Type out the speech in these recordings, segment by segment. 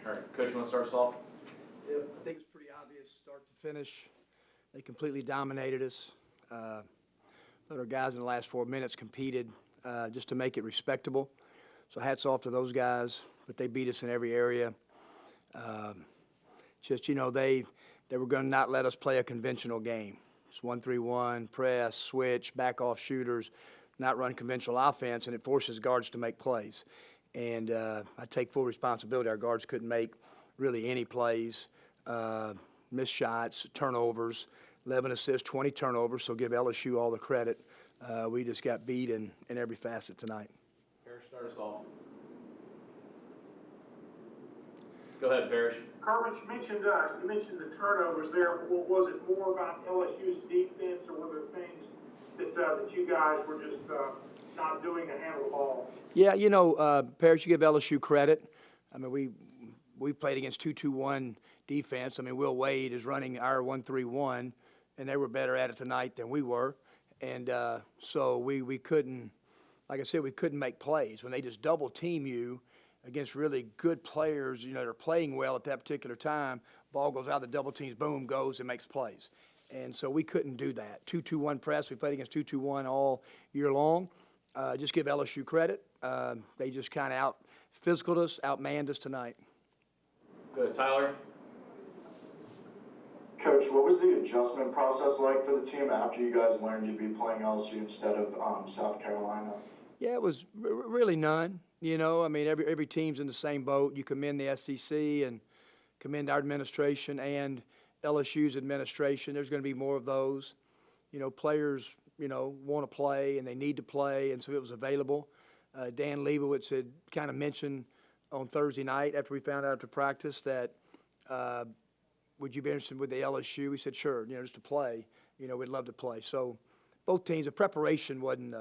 All right, Coach, you want to start us off? Yeah, I think it's pretty obvious, start to finish. They completely dominated us. Let our guys in the last 4 minutes competed just to make it respectable. So hats off to those guys, but they beat us in every area. They were going to not let us play a conventional game. It's 1-3-1, press, switch, back off shooters, not run conventional offense, and it forces guards to make plays. And I take full responsibility. Our guards couldn't make really any plays, missed shots, turnovers, 11 assists, 20 turnovers, so give LSU all the credit. We just got beat in every facet tonight. Parrish, start us off. Go ahead, Parrish. Kermit, you mentioned the turnovers there. Was it more about LSU's defense, or were there things that you guys were just not doing to handle the ball? Yeah, Parrish, you give LSU credit. I mean, we played against 2-2-1 defense. I mean, Will Wade is running our 1-3-1, and they were better at it tonight than we were. And so we couldn't, like I said, we couldn't make plays. When they just double team you against really good players, they're playing well at that particular time, ball goes out, the double teams, boom, goes and makes plays. And so we couldn't do that. 2-2-1 press, we played against 2-2-1 all year long. Just give LSU credit. They just kind of out-physicaled us, outmanned us tonight. Good. Tyler? Coach, what was the adjustment process like for the team after you guys learned you'd be playing LSU instead of South Carolina? Yeah, it was really none. I mean, every team's in the same boat. You commend the SEC and commend our administration and LSU's administration. There's going to be more of those. Players, want to play and they need to play, and so it was available. Dan Leibowitz had kind of mentioned on Thursday night after we found out after practice that would you be interested with the LSU? We said, sure, just to play. We'd love to play. So both teams, the preparation wasn't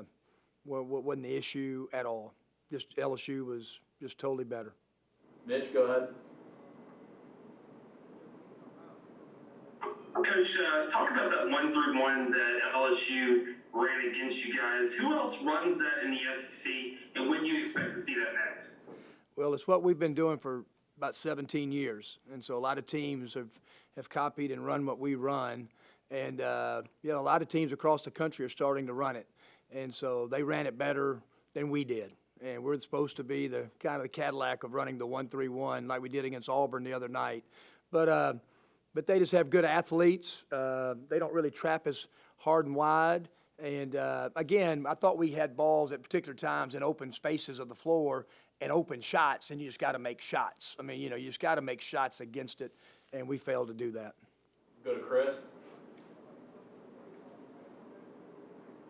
the issue at all. Just LSU was just totally better. Mitch, go ahead. Coach, talk about that 1-3-1 that LSU ran against you guys. Who else runs that in the SEC, and when do you expect to see that next? Well, it's what we've been doing for about 17 years, and so a lot of teams have copied and run what we run, and a lot of teams across the country are starting to run it, and so they ran it better than we did. And we're supposed to be the kind of the Cadillac of running the 1-3-1 like we did against Auburn the other night. But they just have good athletes. They don't really trap us hard and wide. And, again, I thought we had balls at particular times in open spaces of the floor and open shots, and you just got to make shots. I mean, you just got to make shots against it, and we failed to do that. Go to Chris.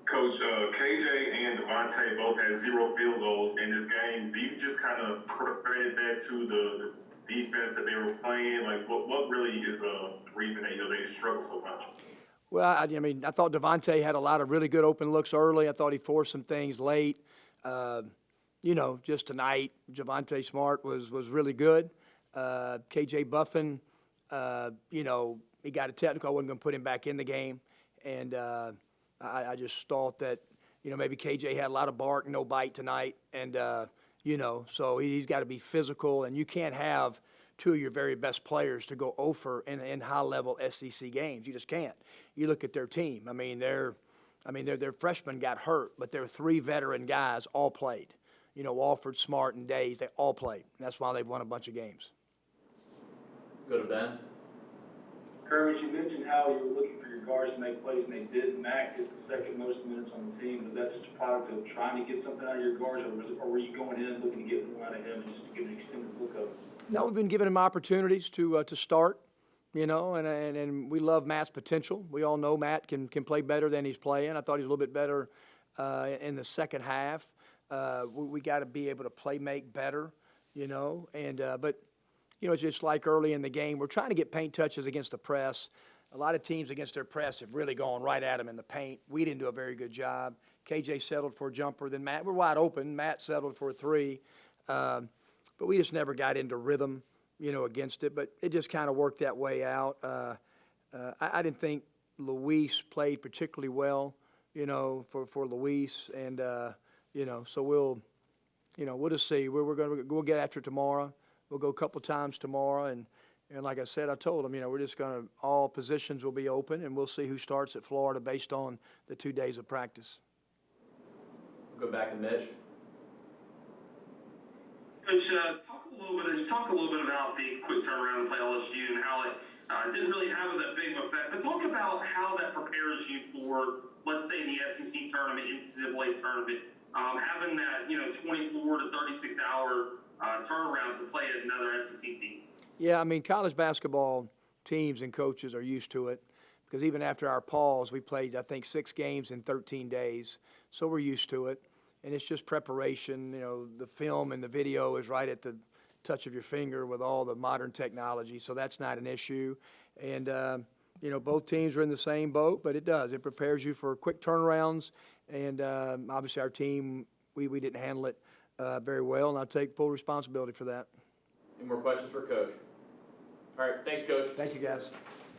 Coach, KJ and Devontae both had 0 field goals in this game. Do you just kind of credit that to the defense that they were playing? Like, what really is the reason that they struggle so much? Well, I thought Devontae had a lot of really good open looks early. I thought he forced some things late. Just tonight, Javonte Smart was really good. KJ Buffin, he got a technical. I wasn't going to put him back in the game. And I just thought that, maybe KJ had a lot of bark, no bite tonight. And, so he's got to be physical. And you can't have two of your very best players to go over in high-level SEC games. You just can't. You look at their team. Their freshmen got hurt, but their 3 veteran guys all played. Walford, Smart, and Days, they all played. And that's why they've won a bunch of games. Go to Ben. Kermit, you mentioned how you were looking for your guards to make plays, and they did. Mac is the second most minutes on the team. Was that just a product of trying to get something out of your guards, or were you going in looking to get more out of him and just to give an extended look of it? No, we've been giving him opportunities to start, and we love Matt's potential. We all know Matt can play better than he's playing. I thought he was a little bit better in the second half. We got to be able to make better, but it's just like early in the game, we're trying to get paint touches against the press. A lot of teams against their press have really gone right at them in the paint. We didn't do a very good job. KJ settled for a jumper. Then Matt, we're wide open. Matt settled for a 3. But we just never got into rhythm, against it. But it just kind of worked that way out. I didn't think Luis played particularly well, for Luis. And, so we'll just see. We'll get after it tomorrow. We'll go a couple times tomorrow, and like I said, I told them, we're just gonna, all positions will be open, and we'll see who starts at Florida based on the 2 days of practice. We'll go back to Mitch. Coach, talk a little bit about the quick turnaround to play LSU and how it didn't really have that big of an effect. But talk about how that prepares you for, let's say, the SEC tournament, NCAA tournament, having that 24 to 36 hour turnaround to play another SEC team. Yeah, I mean, college basketball teams and coaches are used to it because even after our pause, we played, I think, 6 games in 13 days. So we're used to it. And it's just preparation. The film and the video is right at the touch of your finger with all the modern technology. So that's not an issue. And, both teams are in the same boat, but it does. It prepares you for quick turnarounds. And obviously our team, we didn't handle it very well, and I take full responsibility for that. Any more questions for Coach? All right, thanks, Coach. Thank you, guys.